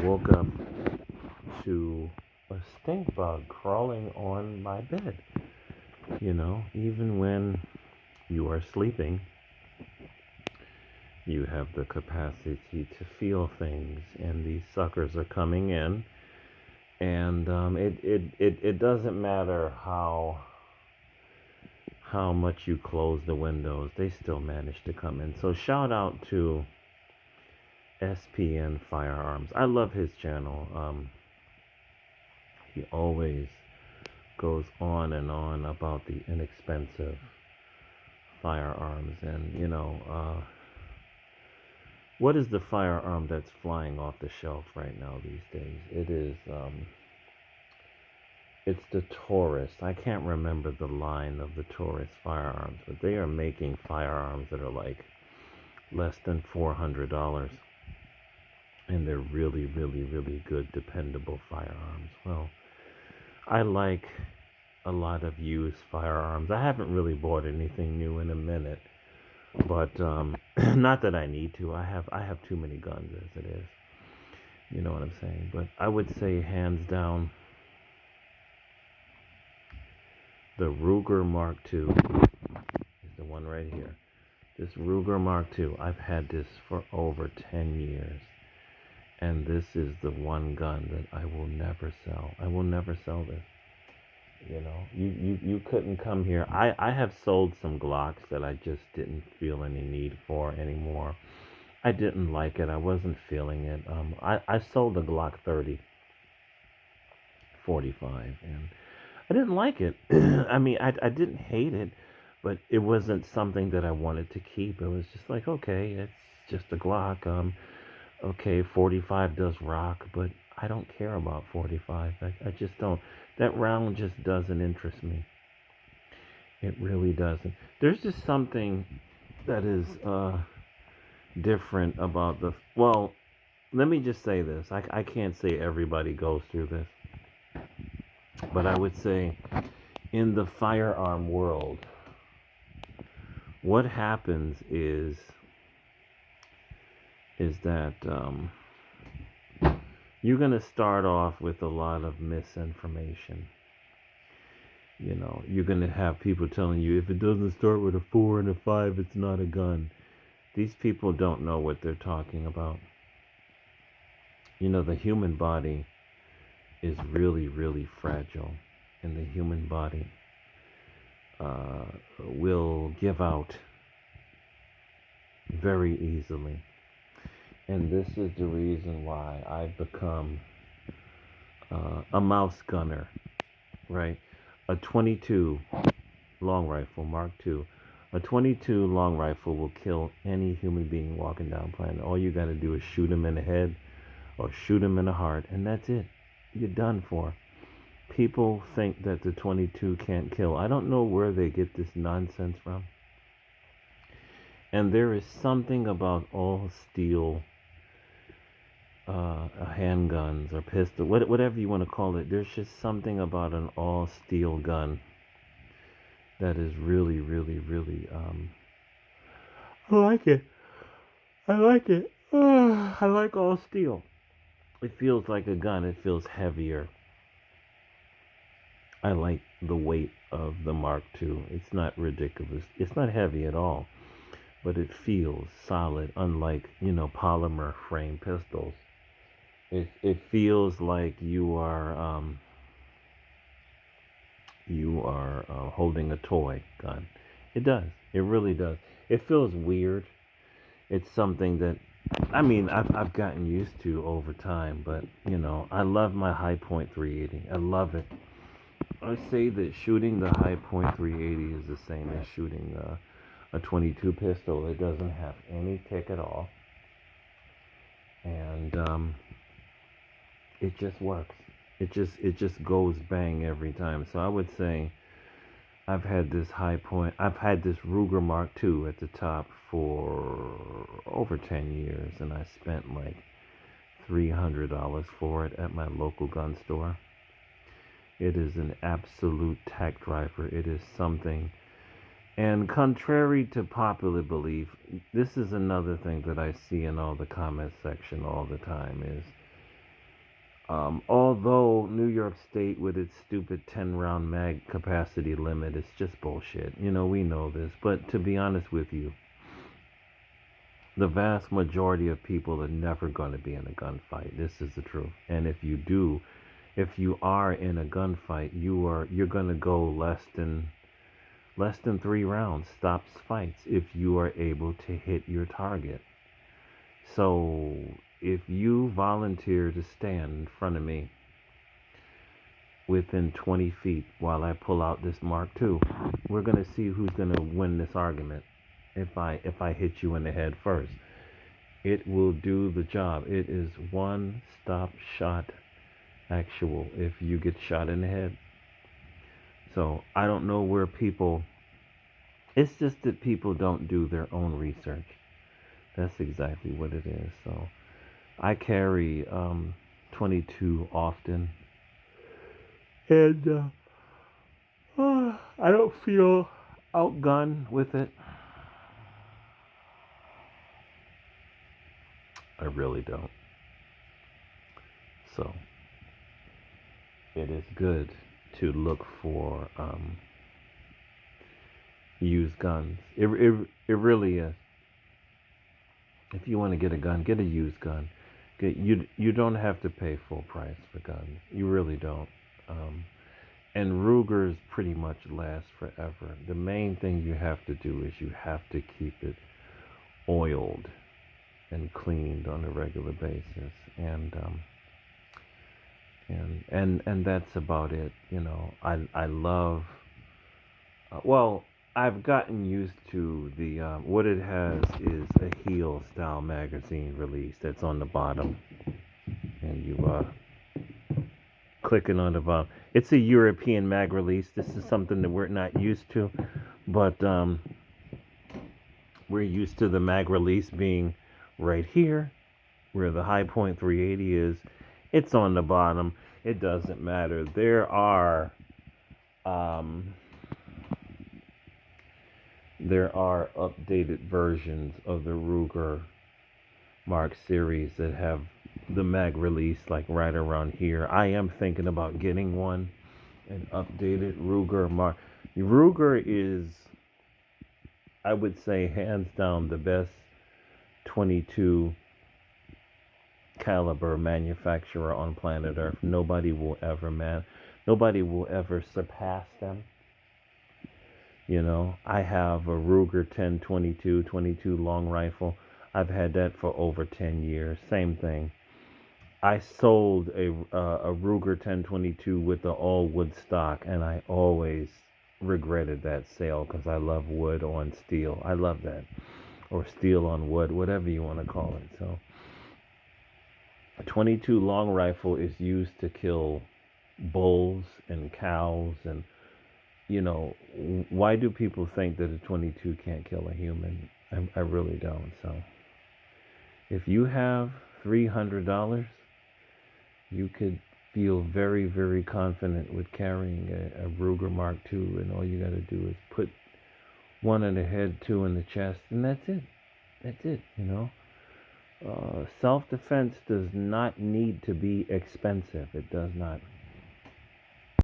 woke up to a stink bug crawling on my bed. Even when you are sleeping, you have the capacity to feel things, and these suckers are coming in. And it doesn't matter how much you close the windows, they still manage to come in. So shout out to SPN Firearms. I love his channel. He always goes on and on about the inexpensive firearms. And what is the firearm that's flying off the shelf right now these days? It's the Taurus. I can't remember the line of the Taurus firearms, but they are making firearms that are like less than $400, and they're really, really, really good, dependable firearms. Well, I like a lot of used firearms. I haven't really bought anything new in a minute, but not that I need to. I have too many guns as it is. You know what I'm saying? But I would say hands down, the Ruger Mark II is the one right here. This Ruger Mark II, I've had this for over 10 years. And this is the one gun that I will never sell. I will never sell this. You couldn't come here. I have sold some Glocks that I just didn't feel any need for anymore. I didn't like it. I wasn't feeling it. I sold a Glock 30 45, and I didn't like it. I mean, I didn't hate it, but it wasn't something that I wanted to keep. It was just like, okay, it's just a Glock. Okay, 45 does rock, but I don't care about 45. I just don't. That round just doesn't interest me. It really doesn't. There's just something that is different about the. Well, let me just say this. I can't say everybody goes through this, but I would say in the firearm world, what happens is that you're going to start off with a lot of misinformation. You're going to have people telling you if it doesn't start with a 4 and a 5, it's not a gun. These people don't know what they're talking about. The human body is really, really fragile, and the human body will give out very easily. And this is the reason why I've become a mouse gunner, right? A 22 long rifle, Mark II. A 22 long rifle will kill any human being walking down the planet. All you got to do is shoot him in the head or shoot him in the heart, and that's it. You're done for. People think that the 22 can't kill. I don't know where they get this nonsense from. And there is something about all steel handguns or pistol, whatever you want to call it. There's just something about an all steel gun that is really, really, really. I like it. I like it. I like all steel. It feels like a gun. It feels heavier. I like the weight of the Mark II. It's not ridiculous. It's not heavy at all, but it feels solid. Unlike polymer frame pistols. It feels like you are holding a toy gun. It does. It really does. It feels weird. It's something that I've gotten used to over time, but I love my High Point 380. I love it. I say that shooting the High Point 380 is the same as shooting a 22 pistol. It doesn't have any kick at all, and it just works. It just goes bang every time. So I would say I've had this High Point. I've had this Ruger Mark II at the top for over 10 years, and I spent like $300 for it at my local gun store. It is an absolute tech driver. It is something. And contrary to popular belief, this is another thing that I see in all the comment section all the time is Although New York State, with its stupid 10 round mag capacity limit, it's just bullshit. We know this. But to be honest with you, the vast majority of people are never going to be in a gunfight. This is the truth. And if you are in a gunfight, you're going to go less than 3 rounds. Stops fights if you are able to hit your target. So if you volunteer to stand in front of me within 20 feet while I pull out this Mark II, we're going to see who's going to win this argument. If I hit you in the head first, it will do the job. It is one stop shot actual if you get shot in the head. So I don't know where people, it's just that people don't do their own research. That's exactly what it is. So I carry 22 often, and I don't feel outgunned with it. I really don't. So it is good to look for used guns. It really is. If you want to get a gun, get a used gun. You don't have to pay full price for guns. You really don't. And Rugers pretty much last forever. The main thing you have to do is you have to keep it oiled and cleaned on a regular basis, and that's about it. I love. Well, I've gotten used to the what it has is a heel style magazine release that's on the bottom, and you clicking on the bottom. It's a European mag release. This is something that we're not used to, but we're used to the mag release being right here, where the High Point 380 is. It's on the bottom. It doesn't matter. Um, there are updated versions of the Ruger Mark series that have the mag release like right around here. I am thinking about getting one, an updated Ruger Mark. Ruger is, I would say, hands down the best 22 caliber manufacturer on planet Earth. Nobody will ever surpass them. I have a Ruger 1022 22 long rifle. I've had that for over 10 years. Same thing. I sold a Ruger 1022 with the all wood stock, and I always regretted that sale because I love wood on steel. I love that, or steel on wood, whatever you want to call it. So, a 22 long rifle is used to kill bulls and cows, and why do people think that a 22 can't kill a human? I really don't. So, if you have $300, you could feel very, very confident with carrying a Ruger Mark II, and all you got to do is put one in the head, two in the chest, and that's it. That's it. Self-defense does not need to be expensive. It does not.